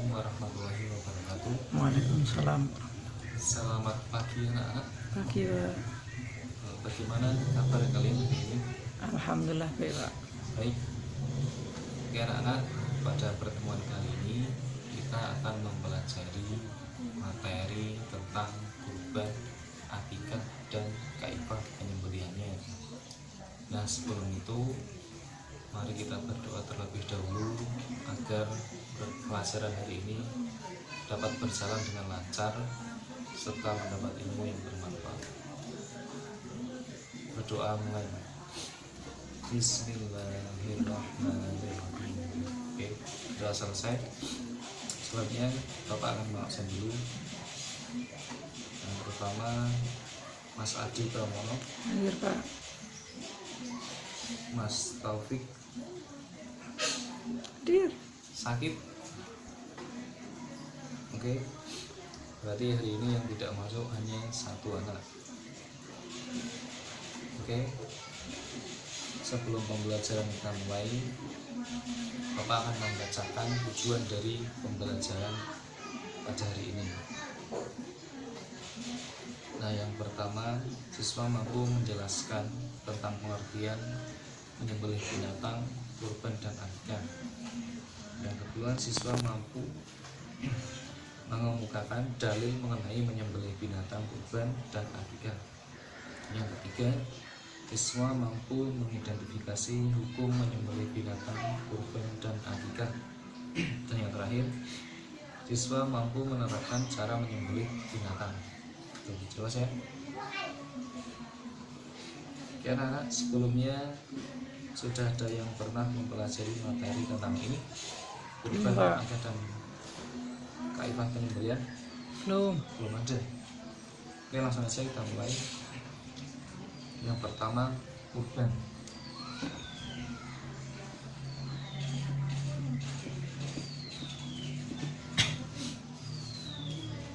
Assalamualaikum warahmatullahi wabarakatuh. Waalaikumsalam. Selamat pagi anak-anak. Pagi Pak. Bagaimana kabar kalian hari ini? Alhamdulillah baik Pak. Baik. Oke anak-anak, pada pertemuan kali ini kita akan mempelajari materi tentang kurban, akikah, dan kaifah penyembelihannya. Nah sebelum itu, mari kita berdoa terlebih dahulu agar pelajaran hari ini dapat berjalan dengan lancar serta mendapat ilmu yang bermanfaat. Berdoa mulai. Bismillahirrahmanirrahim. Oke, sudah selesai. Selanjutnya Bapak akan mengaksen dulu. Yang pertama Mas Adi Pramono, Hadir Pak. Mas Taufik Hadir. sakit. Oke, berarti hari ini yang tidak masuk hanya satu anak. Oke, sebelum pembelajaran kita mulai, Bapak akan membacakan tujuan dari pembelajaran pada hari ini. Nah, yang pertama, siswa mampu menjelaskan tentang pengertian menyembelih binatang, kurban, dan akikah. Yang kedua, siswa mampu mengemukakan dalil mengenai menyembelih binatang, kurban, dan akikah. Yang ketiga, siswa mampu mengidentifikasi hukum menyembelih binatang, kurban, dan akikah. Dan yang terakhir, siswa mampu menerapkan cara menyembelih binatang. Oke, jelas ya? Oke anak-anak, sebelumnya sudah ada yang pernah mempelajari materi tentang ini, kurban, akikah, dan kaifah penyembelihan? Belum. Belum ada. Oke, langsung aja kita mulai. Yang pertama, kurban.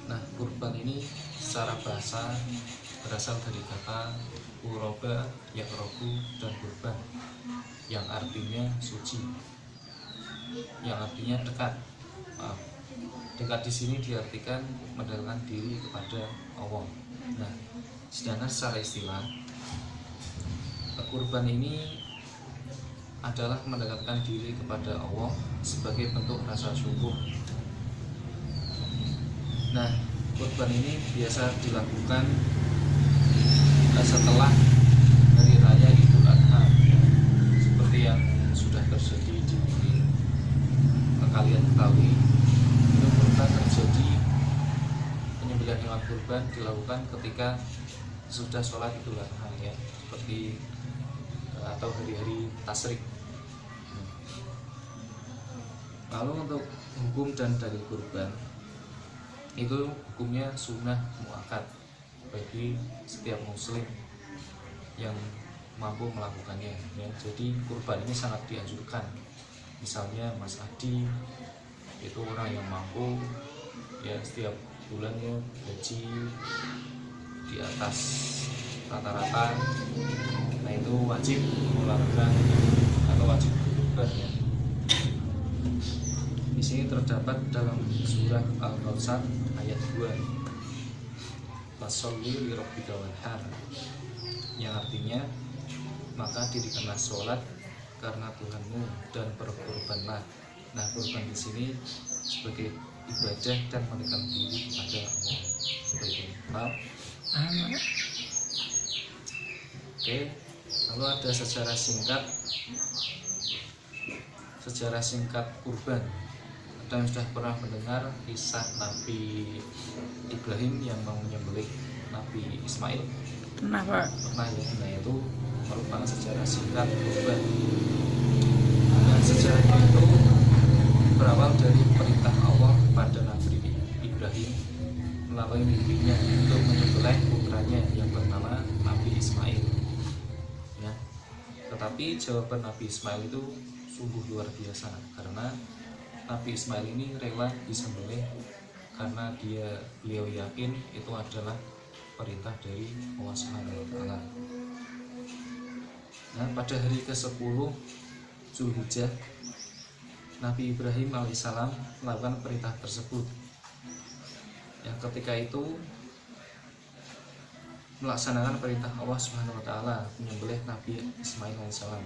Nah, kurban ini secara bahasa berasal dari kata uroba, yakrobu, dan kurban, yang artinya suci, yang artinya dekat. Maaf, dekat di sini diartikan mendekatkan diri kepada Allah. Nah, sedangkan secara istilah, kurban ini adalah mendekatkan diri kepada Allah sebagai bentuk rasa syukur. Nah, kurban ini biasa dilakukan setelah hari raya Idul Adha, seperti yang sudah terjadi di kalian ketahui. Itu kurban terjadi, penyembelihan hewan kurban dilakukan ketika sudah sholat Idul Adha, ya, seperti atau hari-hari tasyrik. Lalu untuk hukum dan dalil kurban, itu hukumnya sunnah muakkad bagi setiap muslim yang mampu melakukannya, ya. Jadi kurban ini sangat dianjurkan. Misalnya Mas Adi itu orang yang mampu, ya, setiap bulannya gaji di atas rata-rata, nah itu wajib mengeluarkan atau wajib berkurban, ya. Di sini terdapat dalam surah Al-Kautsar ayat 2, Fasholli li rabbika wanhar, yang artinya maka dirikanlah sholat karena Tuhanmu dan berkorbanlah. Nah, kurban di sini sebagai ibadah dan mendekatkan diri kepada Allah. Seperti itu. Paham? Oke, lalu ada sejarah singkat kurban. Ada yang sudah pernah mendengar kisah Nabi Ibrahim yang mau menyembelih Nabi Ismail? Pernah Pak. Pernah, ya. Nah, itu merupakan sejarah singkat kurban. Dan sejarahnya itu berawal dari perintah Allah kepada Nabi Ibrahim melalui mimpinya untuk menyembelih putranya yang bernama Nabi Ismail, ya. Tetapi jawaban Nabi Ismail itu sungguh luar biasa, karena Nabi Ismail ini rela disembelih karena beliau yakin itu adalah perintah dari Allah Subhanahu wa Ta'ala. Nah, pada hari ke-10 Zulhijjah Nabi Ibrahim alaihissalam melakukan perintah tersebut. Yang ketika itu melaksanakan perintah Allah Subhanahu wa taala menyembelih Nabi Ismail alaihissalam.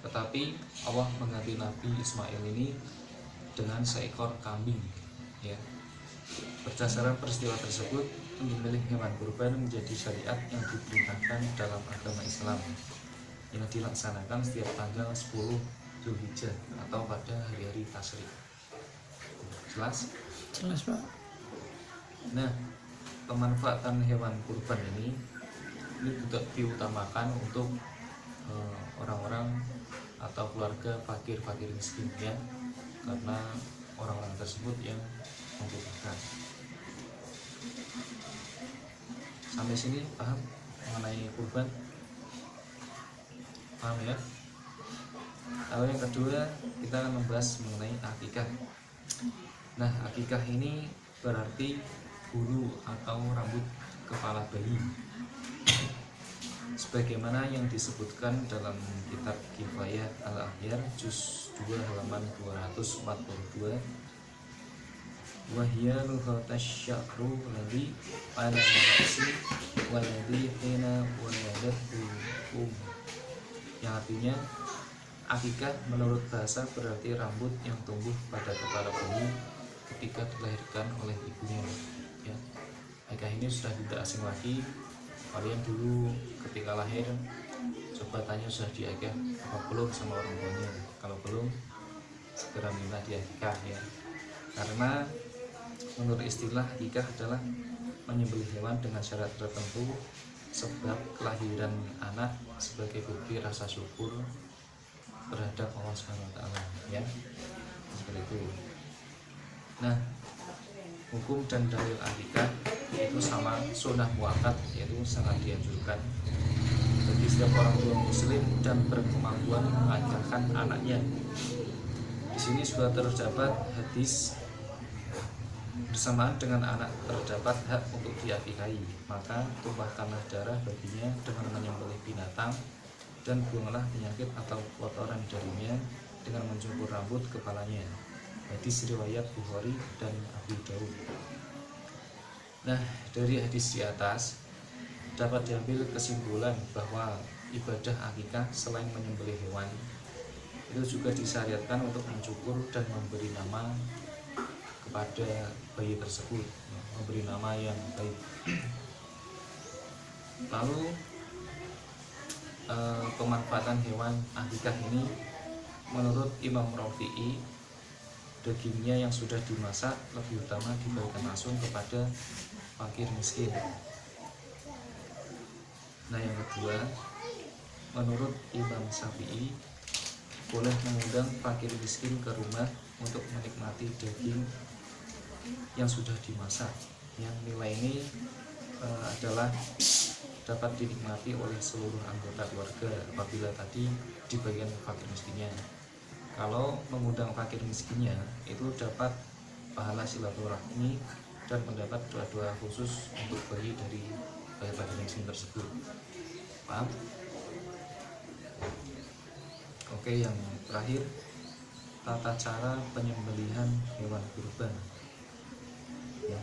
Tetapi Allah mengganti Nabi Ismail ini dengan seekor kambing, ya. Berdasarkan peristiwa tersebut, menyembelih hewan kurban menjadi syariat yang diperintahkan dalam agama Islam yang dilaksanakan setiap tanggal 10 Zulhijjah atau pada hari-hari tasyrik. Jelas? Jelas, Pak. Nah, pemanfaatan hewan kurban ini diutamakan untuk orang-orang atau keluarga fakir miskin, ya, karena orang-orang tersebut yang membutuhkan. Sampai sini paham mengenai kurban? Paham, ya? Lalu yang kedua, kita akan membahas mengenai akikah. Nah, akikah ini berarti bulu atau rambut kepala bayi, sebagaimana yang disebutkan dalam kitab Kifayah Al-Ahyar juz 2 halaman 242. Wahya lughatasya'ru ladhi ala nafsi waladhi hina waladatuhum, yang artinya akikah menurut bahasa berarti rambut yang tumbuh pada kepala bayi ketika dilahirkan oleh ibunya, ya. Akikah ini sudah tidak asing lagi. Kalian dulu ketika lahir coba tanya sudah diakikah apa belum sama orang tuanya. Kalau belum, segera minta diakikah, ya. Karena menurut istilah akikah adalah menyembelih hewan dengan syarat tertentu sebab kelahiran anak sebagai bukti rasa syukur terhadap Allah Subhanahu wa taala, ya. Seperti itu. Nah, hukum dan dalil akikah itu sama sunnah muakkad, yaitu sangat dianjurkan bagi setiap orang tua muslim dan berkemampuan mengakikahkan anaknya. Di sini sudah terdapat hadis bersamaan dengan anak terdapat hak untuk diakikahi, maka tumpahkanlah darah baginya dengan menyembelih binatang dan buanglah penyakit atau kotoran darinya dengan mencukur rambut kepalanya. Hadis riwayat Bukhari dan Abu Daud. Nah, dari hadis di atas dapat diambil kesimpulan bahwa ibadah akikah selain menyembelih hewan itu juga disyariatkan untuk mencukur dan memberi nama kepada bayi tersebut, memberi nama yang baik. Lalu pemanfaatan hewan akikah ini menurut Imam Rafi'i, dagingnya yang sudah dimasak lebih utama dibagikan langsung kepada fakir miskin. Nah, yang kedua, menurut Imam Syafi'i, boleh mengundang fakir miskin ke rumah untuk menikmati daging yang sudah dimasak, yang nilai ini adalah dapat dinikmati oleh seluruh anggota keluarga apabila tadi dibagikan fakir miskinnya. Kalau mengundang fakir miskinnya itu dapat pahala silaturahmi dan mendapat doa-doa khusus untuk bayi dari fakir miskin tersebut. Paham? Oke, yang terakhir, tata cara penyembelihan hewan kurban, ya.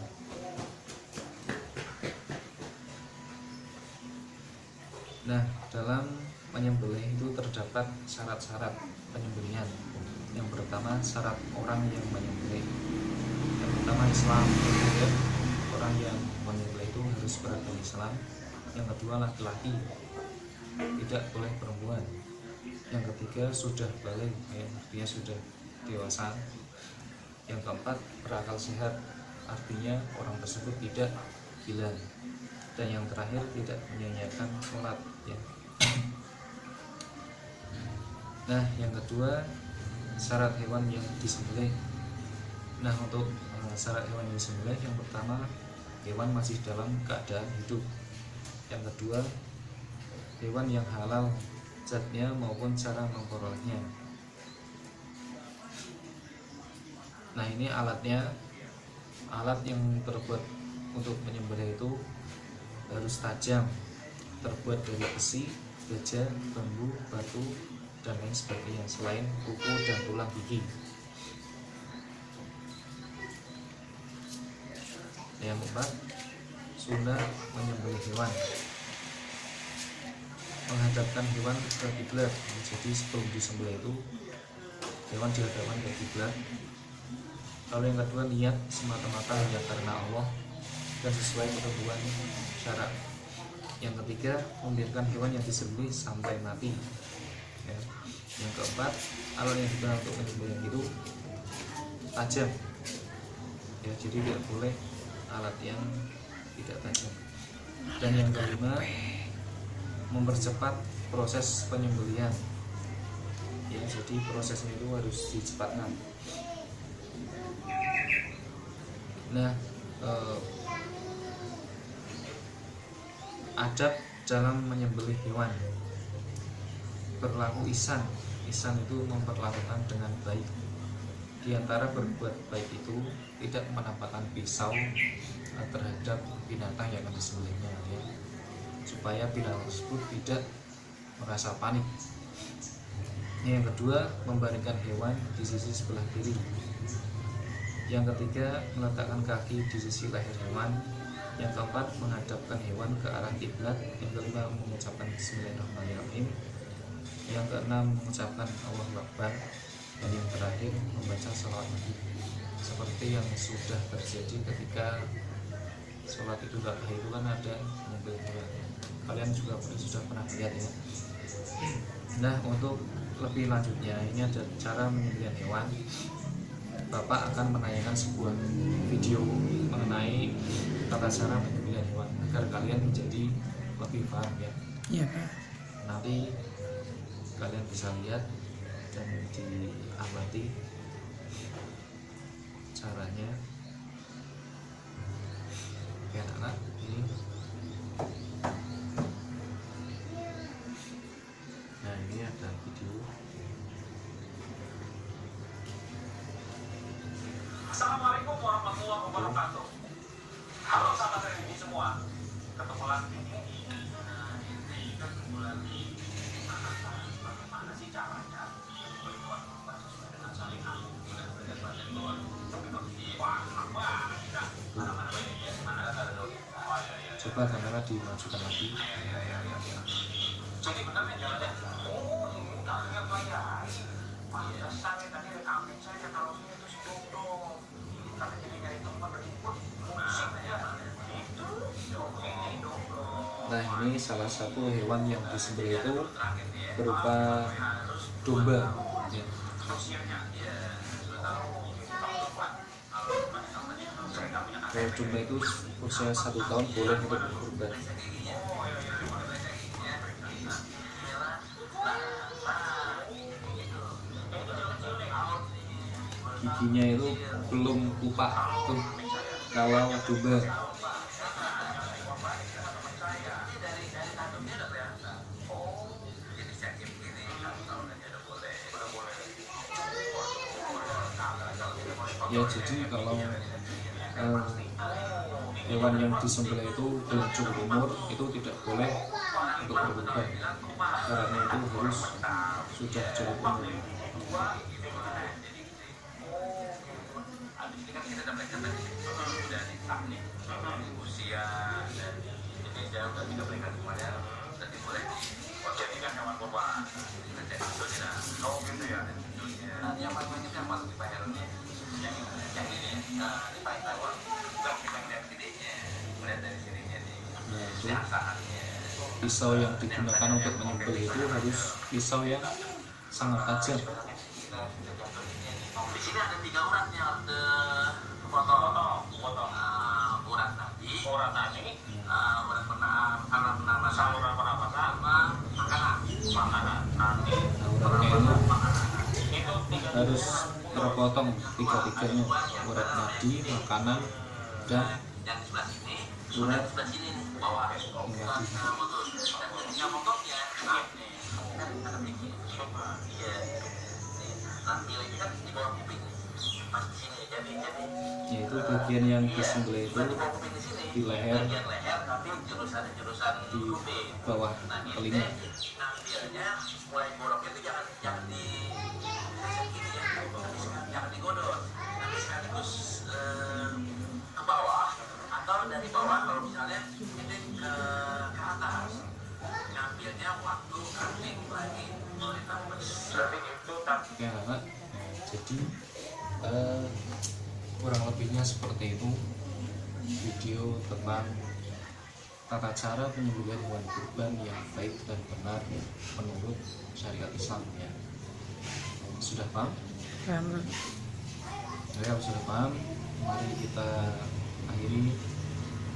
Nah, dalam menyembelih itu terdapat syarat-syarat penyembelihan. Yang pertama, syarat orang yang menyembelih. Yang pertama, Islam. Kemudian orang yang menyembelih itu harus beragama Islam. Yang kedua, laki-laki, tidak boleh perempuan. Yang ketiga, sudah balik, artinya sudah dewasa. Yang keempat, berakal sehat, artinya orang tersebut tidak gila. Dan yang terakhir, tidak menyanyiakan sholat, ya. Nah, yang kedua, syarat hewan yang disembelih. Nah, untuk syarat hewan yang disembelih, yang pertama, hewan masih dalam keadaan hidup. Yang kedua, hewan yang halal zatnya maupun cara memperolehnya. Nah, ini alatnya. Alat yang terbuat untuk menyembelih itu harus tajam, terbuat dari besi, baja, bambu, batu, dan lain sebagainya, selain kuku dan tulang gigi. Yang keempat, sunnah menyembelih hewan, menghadapkan hewan ke kiblat. Jadi sebelum disembelih itu hewan dihadapkan ke kiblat. Lalu yang kedua, niat semata-mata hanya karena Allah dan sesuai ketentuan syarak. Yang ketiga, membiarkan hewan yang disembelih sampai mati. Ya. Yang keempat, alat yang digunakan untuk menyembelih itu tajam. Ya, jadi tidak boleh alat yang tidak tajam. Dan yang kelima, mempercepat proses penyembelihan. Ya, jadi prosesnya itu harus dicepatkan. Nah, adab dalam menyembelih hewan berlaku ihsan. Ihsan itu memperlakukan dengan baik. Di antara berbuat baik itu tidak menampakkan pisau terhadap binatang yang akan disembelihnya, ya, supaya binatang tersebut tidak merasa panik. Yang kedua, membaringkan hewan di sisi sebelah kiri. Yang ketiga, meletakkan kaki di sisi leher hewan. Yang keempat, menghadapkan hewan ke arah kiblat. Yang kelima, mengucapkan Bismillahirrahmanirrahim. Yang keenam, mengucapkan Allahu Akbar. Dan yang terakhir, membaca sholawat Nabi, seperti yang sudah terjadi ketika sholat Idul Adha itu kan ada menyembelih hewan. Kalian juga sudah pernah lihat, ya. Nah, untuk lebih lanjutnya, ini ada cara menyembelih hewan. Bapak akan menanyakan sebuah video mengenai tata cara menyembelih hewan agar kalian menjadi lebih paham, ya. Iya, Pak. Nanti kalian bisa lihat dan diamati caranya. Oke, anak-anak, ini. Nah, ini ada video. Assalamualaikum warahmatullahi wabarakatuh. Halo sahabat TNI semua. Ketemu lagi ini ketemu lagi. Bagaimana sih caranya? Sesuai dengan syariat. Coba kamera dimajukan lagi. Jadi benar nih jalannya. Oh, udah ingat saya. Pantesan nih tadi rekamin saya kalau itu si Dodo. Tapi jadi nyari tempat berjemput musik ya. Itu Dodo. Nah, ini salah satu hewan yang disembelih itu berupa domba, ya. Kalau domba itu usia 1 tahun boleh untuk berkurban. Giginya itu belum kupak tuh kalau domba. Ya, jadi kalau hewan yang disembelih itu belum cukup umur, itu tidak boleh untuk berkurban. Karena itu harus sudah cukup umur. Usia dan Indonesia udah 3 semuanya jadi boleh dijadikan hewan kurban. Oh gitu ya. Nah, yang paling banyak yang masuk di bayarnya yang ini di paling bawah. Kalau kita lihat sininya, melihat dari sininya nih. Nah, itu Saatnya pisau yang digunakan untuk menyembelih itu harus pisau yang sangat tajam. di sini ada 3 urat yang harus potong. Urat nadi, urat pernapasan, saluran pernapasan, sama makanan. Nanti Nah, uratnya itu harus terpotong tiga-tiganya, urat nadi, makanan, dan yang sebelah sini, urat sebelah sini bawah. nadi. Putus. Dan yang potongnya, nih, kan ada bikin. Iya. Nanti lagi kan di bawah kuping. Pas di sini, jadi. Yaitu bagian yang disembelih itu di leher, Bagian leher, tapi jurusan di kuping. bawah telinga. Ngambilnya mulai borok itu jangan di sini ya, jangan digodok, nanti sekaligus ke bawah dari bawah, kalau misalnya ini ke atas, ngambilnya waktu nanti lagi ditambah. Berarti itu ya anak. Jadi kurang lebihnya seperti itu video tentang tata cara penyembelihan hewan kurban yang baik dan benar menurut syariat Islam ya. Sudah paham? Paham, Pak. Ya, sudah paham. Mari kita akhiri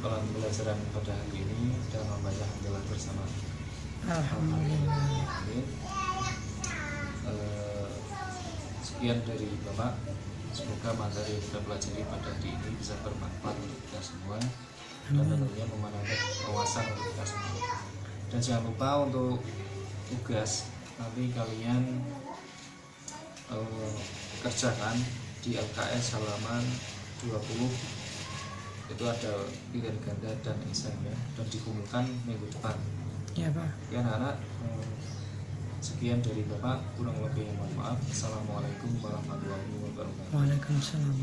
pembelajaran pada hari ini dan membaca hamdalah bersama. Alhamdulillah. Amin. Sekian dari Bapak. Semoga materi yang kita pelajari pada hari ini bisa bermanfaat untuk kita semua dan tentunya memanfaatkan wawasan untuk kita semua. Dan jangan lupa untuk tugas nanti kalian kerjakan di LKS halaman 20 itu ada pilihan ganda dan esai ya, dan dikumpulkan minggu depan Ya, Pak. ya anak-anak. Sekian dari Bapak, kurang lebih mohon maaf. Assalamualaikum warahmatullahi wabarakatuh. Waalaikumsalam.